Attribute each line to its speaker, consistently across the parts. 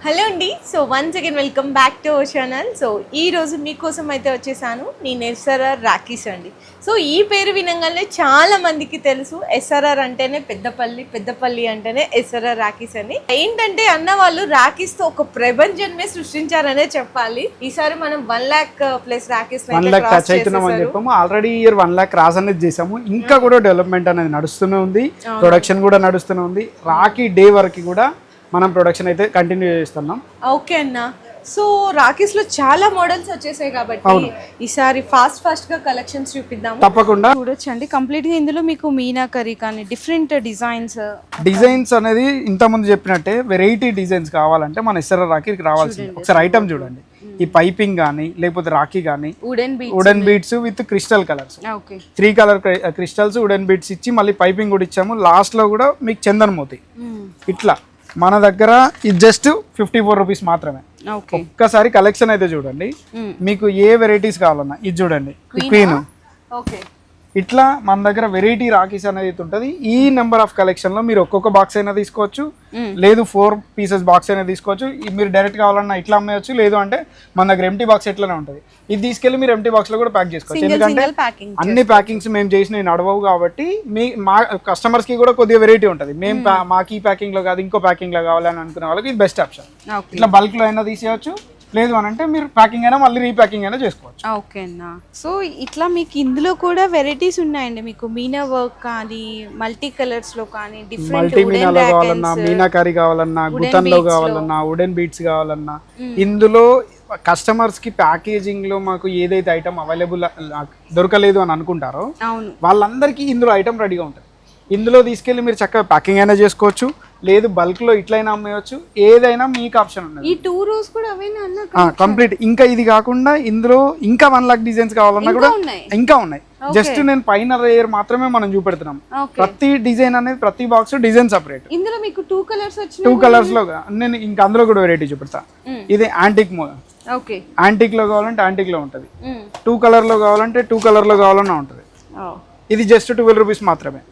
Speaker 1: Hello అండి. So once again welcome back to our channel. So ఈరోజు మీకోసం అయితే వచ్చేసాను నేను ఎస్ఆర్ఆర్ రాఖీస్ అండి. సో ఈ పేరు వినగానే చాలా మందికి తెలుసు ఎస్ఆర్ఆర్ అంటేనే పెద్దపల్లి అంటేనే ఎస్ఆర్ఆర్ రాఖీస్ అని. ఏంటంటే అన్న వాళ్ళు రాఖీస్తో ఒక ప్రపంచాన్ని సృష్టించారనే చెప్పాలి. ఈసారి మనం 1 lakh plus rakhis
Speaker 2: already year 1 lakh cross అనేది చేసాము. ఇంకా కూడా డెవలప్మెంట్ అనేది నడుస్తూనే ఉంది, ప్రొడక్షన్ కూడా నడుస్తూనే ఉంది. రాఖీ డే వరకు కూడా మనం ప్రొడక్షన్ అయితే కంటిన్యూ చేస్తున్నాం.
Speaker 1: ఓకే అన్న. సో రాఖీస్ లో చాలా మోడల్స్ వచ్చేసాయి కాబట్టి ఈసారి ఫాస్ట్ గా కలెక్షన్స్ చూపిద్దాం.
Speaker 2: తప్పకుండా
Speaker 1: చూడొచ్చండి. కంప్లీట్ గా ఇందులో మీకు మీనాకరీ కానీ డిఫరెంట్ డిజైన్స్
Speaker 2: అనేది ఇంత ముందు చెప్పినట్టే వెరైటీ డిజైన్స్ కావాలంటే మన ఎస్ఆర్ఆర్ రాఖీకి రావాల్సింది. ఒకసారి ఐటమ్ చూడండి. ఈ పైపింగ్ కానీ లేకపోతే రాఖీ కానీ wooden beads with crystal colours, 3 colour crystals wooden beads ఇచ్చి మళ్ళీ పైపింగ్ కూడా ఇచ్చాము. లాస్ట్ లో కూడా మీకు చందన్ మోతి. ఇట్లా మన దగ్గర ఇది జస్ట్ 54 రూపీస్ మాత్రమే. ఒక్కసారి కలెక్షన్ అయితే చూడండి. మీకు ఏ వెరైటీస్ కావాలన్నా ఇది చూడండి. క్వీన్ ఇట్లా మన దగ్గర వెరైటీ రాఖీస్ అనేది ఉంటుంది. ఈ నెంబర్ ఆఫ్ కలెక్షన్ లో మీరు ఒక్కొక్క బాక్స్ అయినా తీసుకోవచ్చు, లేదు 4 pieces బాక్స్ అయినా తీసుకోవచ్చు. మీరు డైరెక్ట్ కావాలన్నా ఇట్లా అమ్మేయచ్చు, లేదు అంటే మన దగ్గర ఎంటీ బాక్స్ ఎట్లనే ఉంటుంది. ఇది తీసుకెళ్లి మీరు ఎంటీ బాక్స్ లో కూడా ప్యాక్ చేసుకోవచ్చు. ఎందుకంటే అన్ని ప్యాకింగ్స్ మేము చేసిన నడవవు కాబట్టి మా కస్టమర్స్ కి కూడా కొద్దిగా వెరైటీ ఉంటుంది. మేము మాకు ఈ ప్యాకింగ్ లో కాదు ఇంకో ప్యాకింగ్ లో కావాలని అనుకునే వాళ్ళకి ఇది బెస్ట్ ఆప్షన్. ఇట్లా బల్క్ లో అయినా తీసేయచ్చు, లేదు అని అంటే మీరు ప్యాకింగ్ అయినా మళ్ళీ రీప్యాకింగ్ అయినా చేసుకోవచ్చు.
Speaker 1: ఓకేనా. సో ఇట్లా మీకు ఇందులో కూడా వెరైటీస్ ఉన్నాయండి. మీకు మీనా వర్క్ కానీ మల్టీ కలర్స్ లో కానీ
Speaker 2: మల్టీ మీనాలో కావాలన్నా, మీనాకారి కావాలన్నా, గుతన్ లో కావాలన్నా, వుడెన్ బీడ్స్ కావాలన్నా, ఇందులో కస్టమర్స్ కి ప్యాకేజింగ్ లో మాకు ఏదైతే ఐటమ్ అవైలబుల్ దొరకలేదు అని అనుకుంటారో వాళ్ళందరికీ ఇందులో ఐటమ్ రెడీగా ఉంటుంది. ఇందులో తీసుకెళ్లి మీరు చక్కగా ప్యాకింగ్ అయినా చేసుకోవచ్చు, లేదు బల్క్ లో ఇట్లయినా అమ్మేయచ్చు, ఏదైనా మీకు ఆప్షన్ ఉన్నది.
Speaker 1: ఈ 2 rows కూడా
Speaker 2: కంప్లీట్. ఇంకా ఇది కాకుండా ఇందులో ఇంకా 1 lakh డిజైన్స్ కావాలన్నా కూడా ఇంకా ఉన్నాయి. జస్ట్ నేను పైన లేయర్ మాత్రమే మనం చూపెడుతున్నాం. ప్రతి డిజైన్ అనేది ప్రతి బాక్స్ డిజైన్ సెపరేట్.
Speaker 1: ఇందులో మీకు 2 కలర్స్
Speaker 2: వచ్చినాయి. 2 కలర్స్ లో నేను ఇంకా అందులో కూడా వెరైటీ చూపెడతా. ఇది యాంటిక్ యాంటిక్ లో కావాలంటే యాంటిక్ లో ఉంటది, 2 కలర్ లో కావాలంటే 2 కలర్ లో కావాలన్నా ఉంటది. ఇది జస్ట్ 12 రూపీస్ మాత్రమే.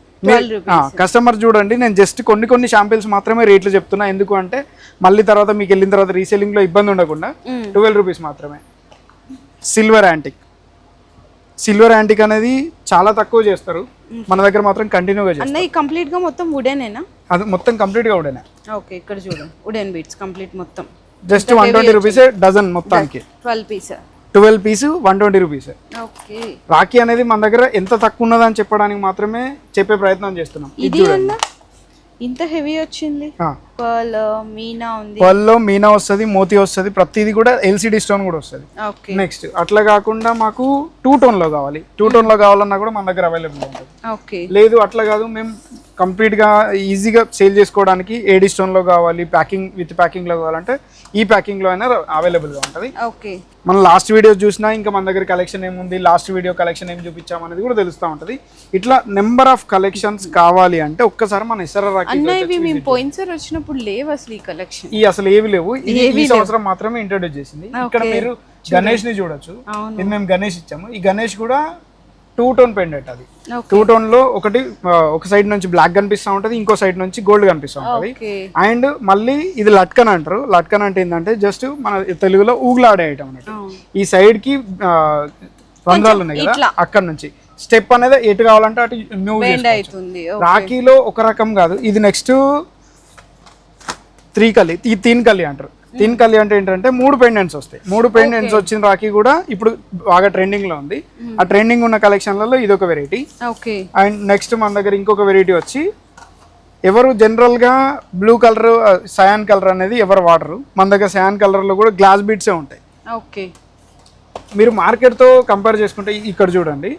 Speaker 2: కస్టమర్ చూడండి, నేను జస్ట్ కొన్ని షాంపిల్స్ మాత్రమే రేట్లు చెప్తున్నా. ఎందుకు అంటే మళ్ళీ తర్వాత మీకు వెళ్ళిన తర్వాత రీసేలింగ్ లో ఇబ్బంది ఉండకుండా 12 రూపీస్ మాత్రమే. సిల్వర్ యాంటిక్ అనేది చాలా తక్కువ చేస్తారు, మన దగ్గర మాత్రం కంటిన్యూగా చేస్తారు.
Speaker 1: కంప్లీట్ గా మొత్తం వుడెనేనా?
Speaker 2: అది మొత్తం కంప్లీట్ గా వుడెనే.
Speaker 1: ఓకే, ఇక్కడ చూడండి వుడెన్ బీడ్స్ కంప్లీట్ మొత్తం
Speaker 2: జస్ట్ 120 రూపీస్ డజన్ మొత్తానికి. 12 పీస్ 120 రూపీస్. రాఖీ అనేది మన దగ్గర ఎంత తక్కువ ఉన్నదని చెప్పడానికి మాత్రమే చెప్పే ప్రయత్నం చేస్తున్నాం.
Speaker 1: ఇంత హెవీ వచ్చింది.
Speaker 2: పర్ల్ లో మీనా వస్తుంది, మోతీ వస్తుంది, ప్రతిదీ కూడా ఎల్సిడి స్టోన్ కూడా వస్తుంది. నెక్స్ట్ అట్లా కాకుండా మాకు 2 టోన్ లో కావాలి, 2 టోన్ లో కావాలన్నా కూడా మన దగ్గర అవైలబుల్ ఉంటుంది. లేదు అట్లా కాదు మేము కంప్లీట్ గా ఈజీగా సేల్ చేసుకోవడానికి ఏడి స్టోన్ లో కావాలి, విత్ ప్యాకింగ్ లో కావాలంటే ఈ ప్యాకింగ్ లో అయినా అవైలబుల్ గా ఉంటుంది. మనం లాస్ట్ వీడియో చూసినా ఇంకా మన దగ్గర కలెక్షన్ ఏముంది, లాస్ట్ వీడియో కలెక్షన్ ఏం చూపించాం అనేది కూడా తెలుస్తూ ఉంటది. ఇట్లా నెంబర్ ఆఫ్ కలెక్షన్స్ కావాలి అంటే ఒక్కసారి మన ఎస్ఆర్ఆర్
Speaker 1: వచ్చినప్పుడు లేవు అసలు ఈ కలెక్షన్.
Speaker 2: అసలు ఏవి లేవు. ఈ సంవత్సరం మాత్రమే ఇంట్రొడ్యూస్ చేసింది. ఇక్కడ మీరు గణేష్ ని చూడొచ్చు. ఇది మేము గణేష్ ఇచ్చాము. ఈ గణేష్ కూడా 2 టోన్ పెండెంట్. అది 2 టోన్ లో ఒక సైడ్ నుంచి బ్లాక్ కనిపిస్తూ ఉంటది, ఇంకో సైడ్ నుంచి గోల్డ్ కనిపిస్తూ ఉంటది. అండ్ మళ్ళీ ఇది లట్కన్ అంటారు. లట్కన్ అంటే ఏంటంటే జస్ట్ మన తెలుగులో ఊగులాడే ఐటమ్ అన్నట్టు. ఈ సైడ్ కి రంధ్రాలు ఉన్నాయి కదా, అక్కడ నుంచి స్టెప్ అనేది ఎటు కావాలంటే అటు మూవ్ చేసుకోవచ్చు. రాఖీలో ఒక రకం కాదు, ఇది నెక్స్ట్ 3 కలి, ఈ 3 కలి అంటారు. 3 కలి అంటే ఏంటంటే 3 పెండెంట్స్ వస్తాయి. 3 పెండెంట్స్ వచ్చిన రాఖీ కూడా ఇప్పుడు బాగా ట్రెండింగ్ లో ఉంది. ఆ ట్రెండింగ్ ఉన్న కలెక్షన్లలో ఇది ఒక వెరైటీ. అండ్ నెక్స్ట్ మన దగ్గర ఇంకొక వెరైటీ వచ్చి, ఎవరు జనరల్ గా బ్లూ కలర్ సయాన్ కలర్ అనేది ఎవరు వాడరు, మన దగ్గర సయాన్ కలర్ లో కూడా గ్లాస్ బీడ్సే ఉంటాయి. మీరు మార్కెట్ తో కంపేర్ చేసుకుంటే ఇక్కడ చూడండి,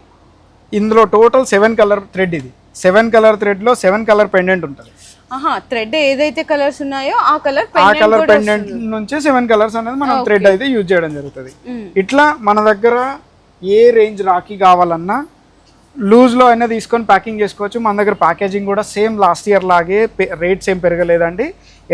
Speaker 2: ఇందులో టోటల్ 7 కలర్ థ్రెడ్. ఇది 7 కలర్ థ్రెడ్ లో 7 కలర్ పెండెంట్ ఉంటుంది.
Speaker 1: థ్రెడ్ ఏదైతే కలర్స్ ఉన్నాయో ఆ కలర్
Speaker 2: పెండెంట్ నుంచి 7 కలర్స్ అనేది మనం థ్రెడ్ అయితే యూజ్ చేయడం జరుగుతుంది. ఇట్లా మన దగ్గర ఏ రేంజ్ రాఖీ కావాలన్నా లూజ్ లో అయినా తీసుకొని ప్యాకింగ్ చేసుకోవచ్చు. మన దగ్గర ప్యాకేజింగ్ కూడా సేమ్ లాస్ట్ ఇయర్ లాగే రేట్స్ ఏం పెరగలేదండి.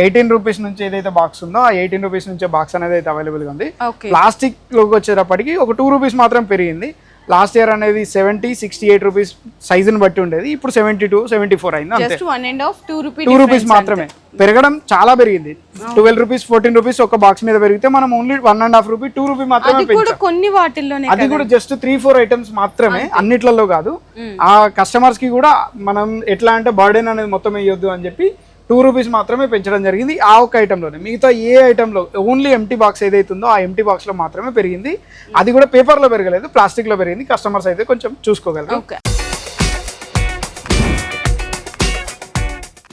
Speaker 2: 18 రూపీస్ నుంచి ఏదైతే బాక్స్ ఉందో ఆ 18 రూపీస్ నుంచే బాక్స్ అనేది అయితే అవైలబుల్ గా ఉంది. ప్లాస్టిక్ లోకి వచ్చేటప్పటికి ఒక 2 రూపీస్ మాత్రం పెరిగింది. లాస్ట్ ఇయర్ అనేది 70-68 రూపీస్ సైజుని బట్టి ఉండేది, ఇప్పుడు 72-74 అయింది అంతే.
Speaker 1: జస్ట్ 1.5
Speaker 2: 2 రూపీస్ మాత్రమే పెరగడం చాలా పెరిగింది. 12 రూపీస్ 14 రూపీస్ ఒక బాక్స్ మీద పెరిగితే మనం ఓన్లీ 1.5 రూపీ 2 రూపీ మాత్రమే పెంచాం.
Speaker 1: కొన్ని వాటిల్లోనే
Speaker 2: అది కూడా జస్ట్ 3-4 ఐటమ్స్ మాత్రమే, అన్నిట్లలో కాదు. ఆ కస్టమర్స్ కి కూడా మనం ఎట్లా అంటే బర్డెన్ అనేది మొత్తం వేయొద్దు అని చెప్పి 2 రూపీస్ మాత్రమే పెంచడం జరిగింది ఆ ఒక్క ఐటెంలోనే. మిగతా ఏ ఐటెంలో ఓన్లీ ఎంటీ బాక్స్ ఏదైతుందో ఆ ఎంటీ బాక్స్ లో మాత్రమే పెరిగింది. అది కూడా పేపర్ లో పెరగలేదు, ప్లాస్టిక్ లో పెరిగింది. కస్టమర్స్ అయితే కొంచెం చూసుకోగలరు.